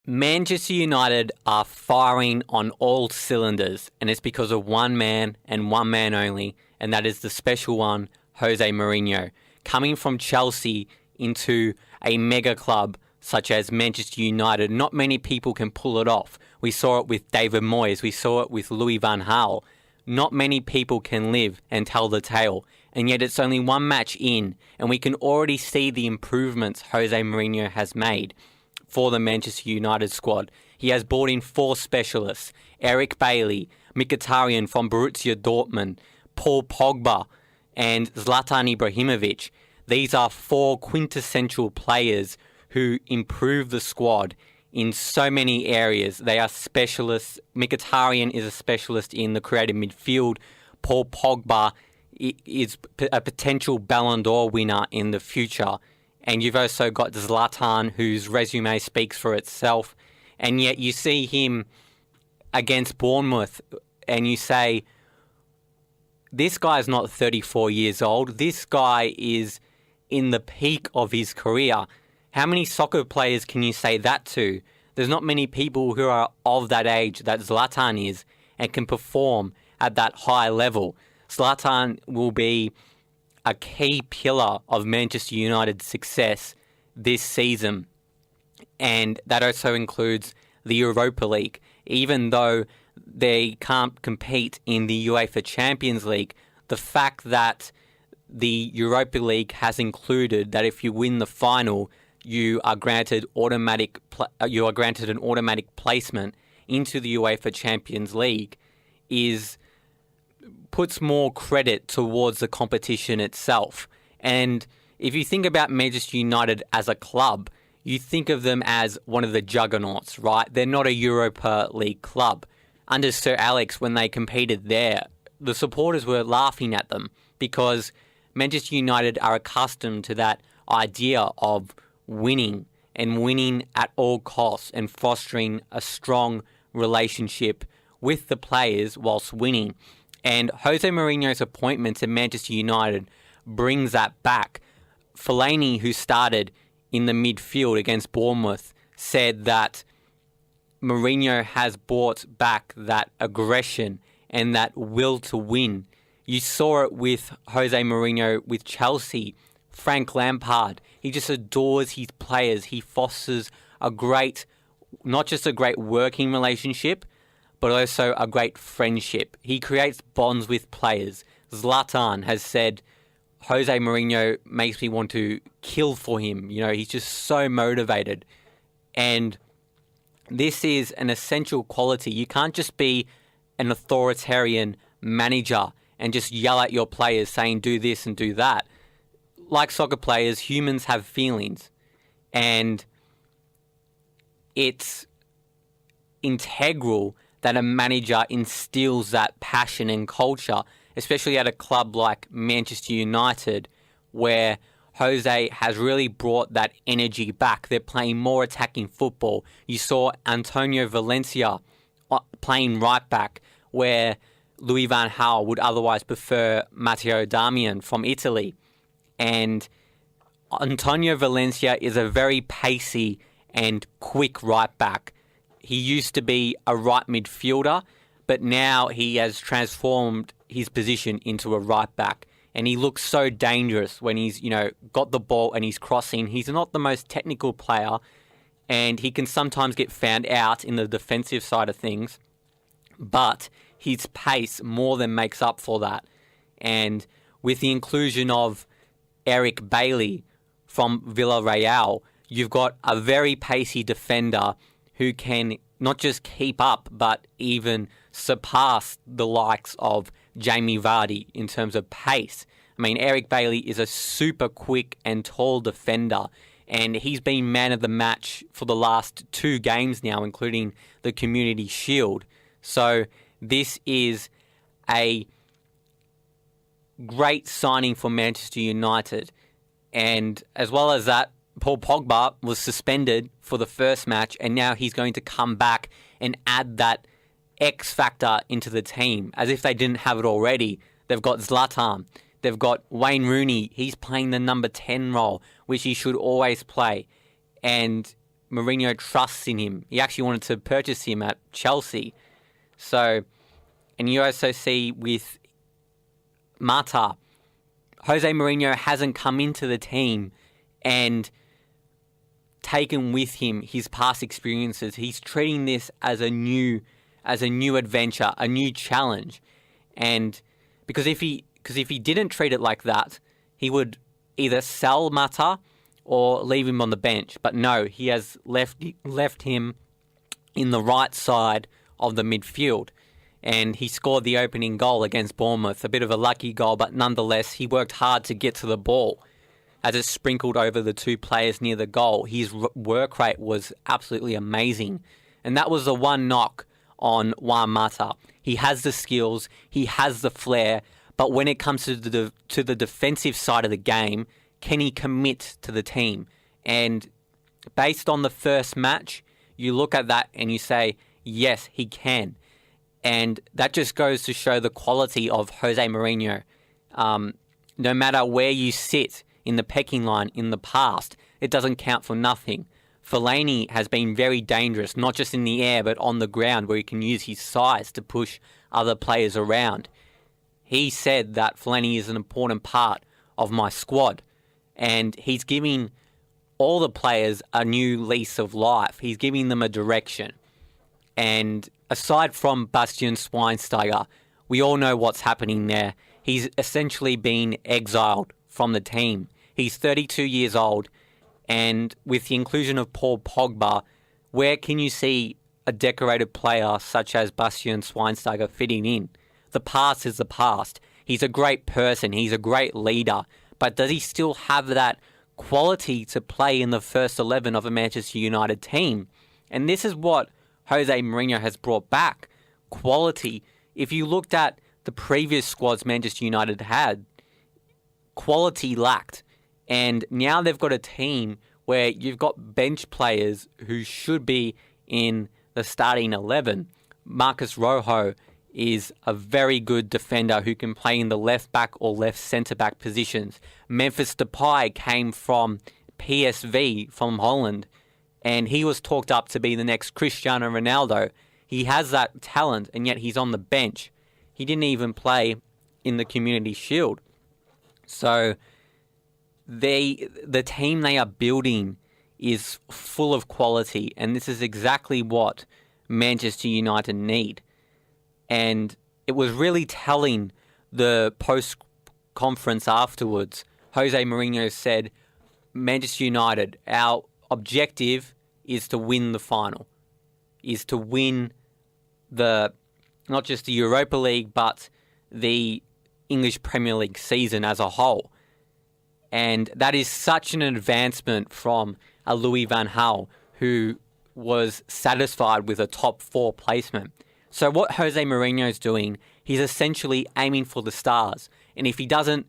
Manchester United are firing on all cylinders, and it's because of one man and one man only, and that is the special one, José Mourinho. Coming from Chelsea into a mega club such as Manchester United, not many people can pull it off. We saw it with David Moyes, we saw it with Louis van Gaal. Not many people can live and tell the tale, and yet it's only one match in, and we can already see the improvements José Mourinho has made for the Manchester United squad. He has brought in 4 specialists: Eric Bailly, Mkhitaryan from Borussia Dortmund, Paul Pogba, and Zlatan Ibrahimovic. These are 4 quintessential players who improve the squad in so many areas. They are specialists. Mkhitaryan is a specialist in the creative midfield. Paul Pogba is a potential Ballon d'Or winner in the future. And you've also got Zlatan, whose resume speaks for itself. And yet you see him against Bournemouth and you say, this guy is not 34 years old. This guy is in the peak of his career. How many soccer players can you say that to? There's not many people who are of that age that Zlatan is and can perform at that high level. Zlatan will be a key pillar of Manchester United's success this season. And that also includes the Europa League. Even though they can't compete in the UEFA Champions League, the fact that the Europa League has included that if you win the final, you are granted an automatic placement into the UEFA Champions League puts more credit towards the competition itself. And if you think about Manchester United as a club, you think of them as one of the juggernauts, right? They're not a Europa League club. Under Sir Alex, when they competed there, the supporters were laughing at them because Manchester United are accustomed to that idea of winning and winning at all costs and fostering a strong relationship with the players whilst winning. And José Mourinho's appointment to Manchester United brings that back. Fellaini, who started in the midfield against Bournemouth, said that Mourinho has brought back that aggression and that will to win. You saw it with José Mourinho with Chelsea. Frank Lampard, he just adores his players. He fosters not just a great working relationship, but also a great friendship. He creates bonds with players. Zlatan has said, José Mourinho makes me want to kill for him. You know, he's just so motivated. And this is an essential quality. You can't just be an authoritarian manager and just yell at your players saying, do this and do that. Like soccer players, humans have feelings. And it's integral that a manager instills that passion and culture, especially at a club like Manchester United, where Jose has really brought that energy back. They're playing more attacking football. You saw Antonio Valencia playing right back, where Louis van Gaal would otherwise prefer Matteo Darmian from Italy. And Antonio Valencia is a very pacey and quick right back. He used to be a right midfielder, but now he has transformed his position into a right back. And he looks so dangerous when he's, got the ball and he's crossing. He's not the most technical player, and he can sometimes get found out in the defensive side of things. But his pace more than makes up for that. And with the inclusion of Eric Bailly from Villarreal, you've got a very pacey defender who can not just keep up, but even surpass the likes of Jamie Vardy in terms of pace. I mean, Eric Bailly is a super quick and tall defender, and he's been man of the match for the last 2 games now, including the Community Shield. So this is a great signing for Manchester United. And as well as that, Paul Pogba was suspended for the first match, and now he's going to come back and add that X factor into the team, as if they didn't have it already. They've got Zlatan. They've got Wayne Rooney. He's playing the number 10 role, which he should always play. And Mourinho trusts in him. He actually wanted to purchase him at Chelsea. So, and you also see with Mata, Jose Mourinho hasn't come into the team and taken with him his past experiences. He's treating this as a new adventure, a new challenge. And because if he didn't treat it like that, he would either sell Mata or leave him on the bench. But no, he has left him in the right side of the midfield. And he scored the opening goal against Bournemouth. A bit of a lucky goal, but nonetheless, he worked hard to get to the ball. As it sprinkled over the two players near the goal, his work rate was absolutely amazing. And that was the one knock on Juan Mata. He has the skills, he has the flair, but when it comes to the defensive side of the game, can he commit to the team? And based on the first match, you look at that and you say, yes, he can. And that just goes to show the quality of Jose Mourinho. No matter where you sit in the pecking line in the past, it doesn't count for nothing. Fellaini has been very dangerous, not just in the air, but on the ground, where he can use his size to push other players around. He said that Fellaini is an important part of my squad, and he's giving all the players a new lease of life. He's giving them a direction. And aside from Bastian Schweinsteiger, we all know what's happening there. He's essentially been exiled from the team. He's 32 years old, and with the inclusion of Paul Pogba, where can you see a decorated player such as Bastian Schweinsteiger fitting in? The past is the past. He's a great person. He's a great leader. But does he still have that quality to play in the first 11 of a Manchester United team? And this is what Jose Mourinho has brought back. Quality. If you looked at the previous squads Manchester United had, quality lacked. And now they've got a team where you've got bench players who should be in the starting 11. Marcus Rojo is a very good defender who can play in the left back or left centre back positions. Memphis Depay came from PSV from Holland, and he was talked up to be the next Cristiano Ronaldo. He has that talent, and yet he's on the bench. He didn't even play in the Community Shield. So the team they are building is full of quality, and this is exactly what Manchester United need. And it was really telling, the post-conference afterwards. Jose Mourinho said, Manchester United, our objective is to win the final, is to win not just the Europa League, but the English Premier League season as a whole. And that is such an advancement from a Louis van Gaal, who was satisfied with a top 4 placement. So what Jose Mourinho is doing, he's essentially aiming for the stars. And if he doesn't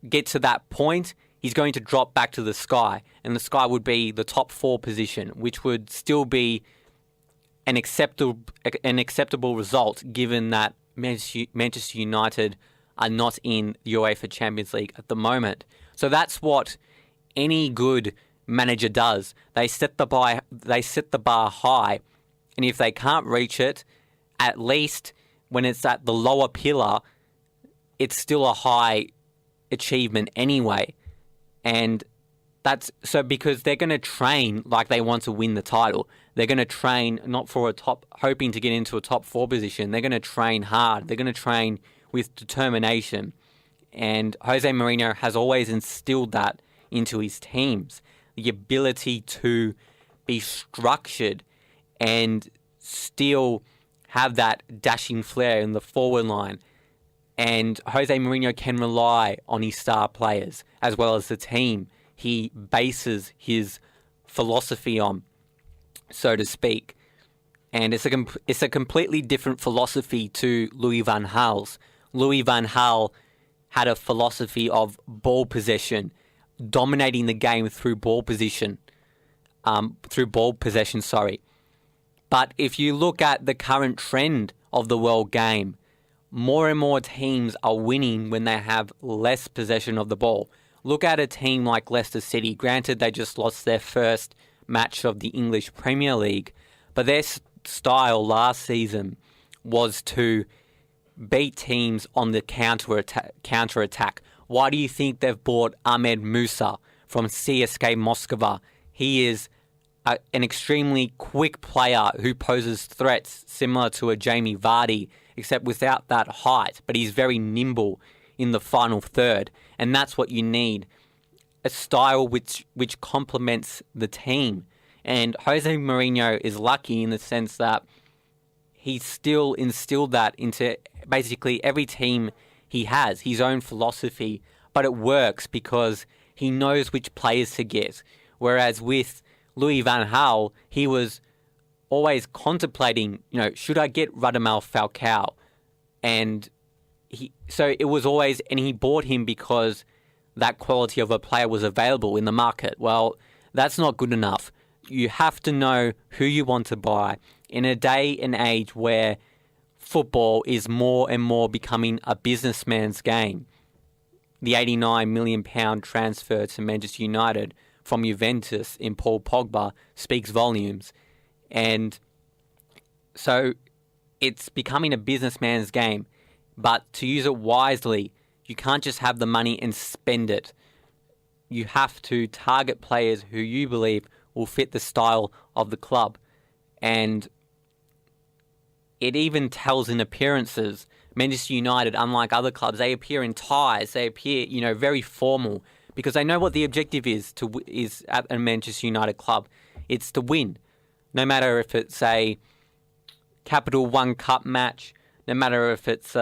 get to that point, he's going to drop back to the sky. And the sky would be the top 4 position, which would still be an acceptable result, given that Manchester United are not in the UEFA Champions League at the moment. So that's what any good manager does. They set the bar high, and if they can't reach it, at least when it's at the lower pillar, it's still a high achievement anyway. And that's so because they're going to train like they want to win the title. They're going to train not for hoping to get into a top 4 position. They're going to train hard. They're going to train with determination. And Jose Mourinho has always instilled that into his teams. The ability to be structured and still have that dashing flair in the forward line. And Jose Mourinho can rely on his star players as well as the team he bases his philosophy on, so to speak. And it's a completely different philosophy to Louis van Gaal's. Louis van Gaal had a philosophy of ball possession, dominating the game through ball possession. But if you look at the current trend of the world game, more and more teams are winning when they have less possession of the ball. Look at a team like Leicester City. Granted, they just lost their first match of the English Premier League. But their style last season was to beat teams on the counter-attack. Why do you think they've bought Ahmed Musa from CSKA Moscow? He is an extremely quick player who poses threats similar to a Jamie Vardy, except without that height, but he's very nimble in the final third, and that's what you need, a style which complements the team. And Jose Mourinho is lucky in the sense that he's still instilled that into basically every team he has, his own philosophy, but it works because he knows which players to get. Whereas with Louis van Gaal, he was always contemplating, should I get Radamel Falcao? And he bought him because that quality of a player was available in the market. Well, that's not good enough. You have to know who you want to buy in a day and age where football is more and more becoming a businessman's game. The £89 million transfer to Manchester United from Juventus in Paul Pogba speaks volumes. And so it's becoming a businessman's game. But to use it wisely, you can't just have the money and spend it. You have to target players who you believe will fit the style of the club. And it even tells in appearances. Manchester United, unlike other clubs, they appear in ties. They appear, very formal because they know what the objective is at a Manchester United club. It's to win. No matter if it's a Capital One Cup match, no matter if it's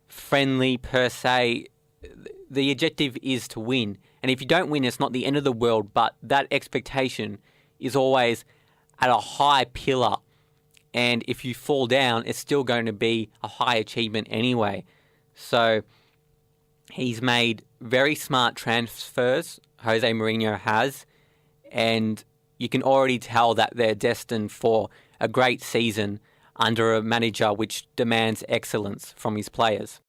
friendly per se, the objective is to win. And if you don't win, it's not the end of the world, but that expectation is always at a high pillar. And if you fall down, it's still going to be a high achievement anyway. So he's made very smart transfers, Jose Mourinho has, and you can already tell that they're destined for a great season under a manager which demands excellence from his players.